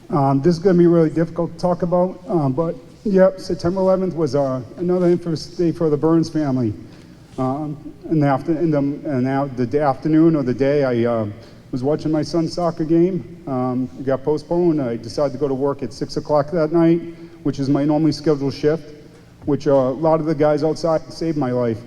This is going to be really difficult to talk about, but yep, September 11th was another infamous day for the Burns family. In the afternoon or the day, I was watching my son's soccer game. It got postponed. I decided to go to work at 6 o'clock that night, which is my normally scheduled shift, which a lot of the guys outside saved my life.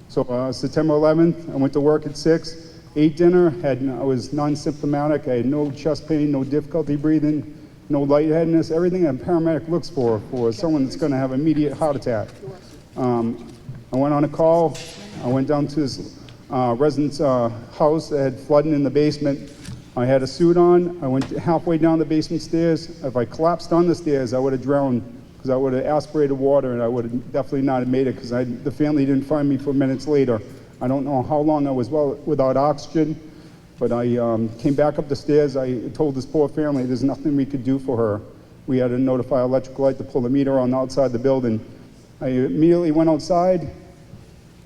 So September 11th, I went to work at 6. Ate dinner, I was non-symptomatic, I had no chest pain, no difficulty breathing, no lightheadedness, everything a paramedic looks for someone that's going to have immediate heart attack. I went on a call, I went down to this resident's house that had flooding in the basement. I had a suit on, I went halfway down the basement stairs. If I collapsed on the stairs, I would have drowned because I would have aspirated water and I would have definitely not have made it because the family didn't find me for minutes later. I don't know how long I was without oxygen, but I came back up the stairs. I told this poor family there's nothing we could do for her. We had to notify electrical light to pull the meter on outside the building. I immediately went outside.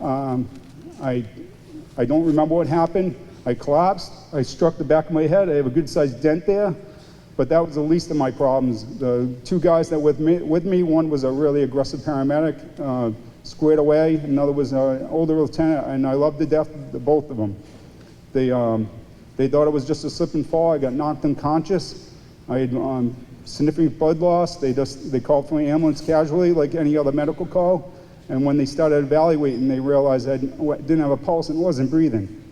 I don't remember what happened. I collapsed. I struck the back of my head. I have a good-sized dent there, but that was the least of my problems. The two guys that were with me, one was a really aggressive paramedic, squared away. Another was an older lieutenant, and I loved to death both of them. They thought it was just a slip and fall. I got knocked unconscious. I had significant blood loss. They called for an ambulance casualty like any other medical call. And when they started evaluating, they realized I didn't have a pulse and wasn't breathing.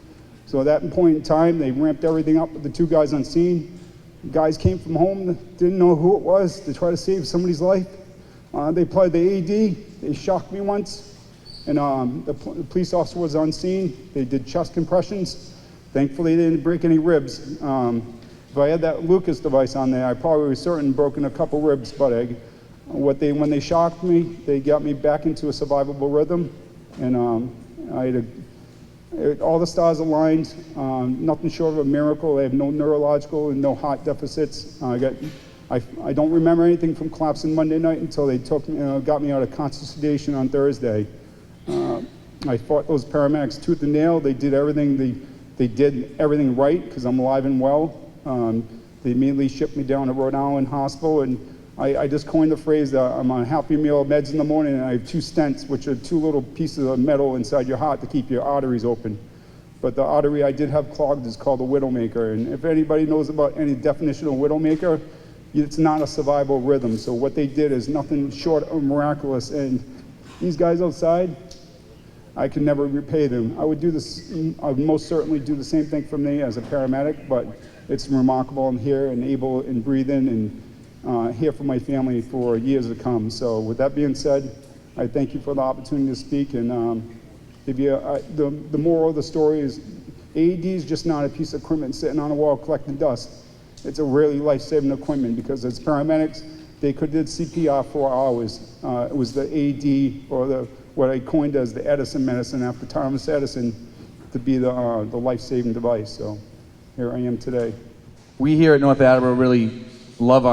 So at that point in time, they ramped everything up with the two guys on scene. The guys came from home, didn't know who it was, to try to save somebody's life. They applied the AED. They shocked me once, and the police officer was on scene. They did chest compressions. Thankfully, they didn't break any ribs. If I had that Lucas device on there, I probably was certain broken a couple ribs, but when they shocked me, they got me back into a survivable rhythm, and all the stars aligned. Nothing short of a miracle. I have no neurological and no heart deficits. I don't remember anything from collapsing Monday night until they got me out of conscious sedation on Thursday. I fought those paramedics tooth and nail. They did everything. They did everything right because I'm alive and well. They immediately shipped me down to Rhode Island Hospital, and I just coined the phrase that I'm on a Happy Meal meds in the morning, and I have 2 stents, which are 2 little pieces of metal inside your heart to keep your arteries open. But the artery I did have clogged is called a widowmaker, and if anybody knows about any definition of widowmaker, it's not a survival rhythm. So what they did is nothing short of miraculous. And these guys outside, I can never repay them. I would most certainly do the same thing for me as a paramedic, but it's remarkable I'm here and able and breathing and here for my family for years to come. So with that being said, I thank you for the opportunity to speak. And the moral of the story is AED is just not a piece of equipment sitting on a wall collecting dust. It's a really life-saving equipment because as paramedics, they could do CPR for hours. It was the AED, or what I coined as the Edison medicine after Thomas Edison, to be the life-saving device. So here I am today. We here at North Attleboro really love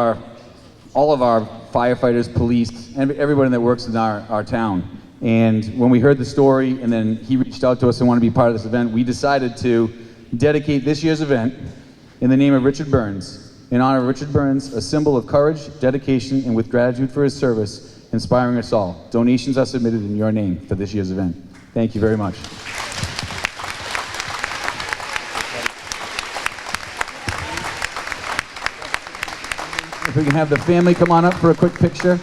all of our firefighters, police, and everybody that works in our town. And when we heard the story, and then he reached out to us and wanted to be part of this event, we decided to dedicate this year's event in the name of Richard Burns. In honor of Richard Burns, a symbol of courage, dedication, and with gratitude for his service, inspiring us all. Donations are submitted in your name for this year's event. Thank you very much. If we can have the family come on up for a quick picture.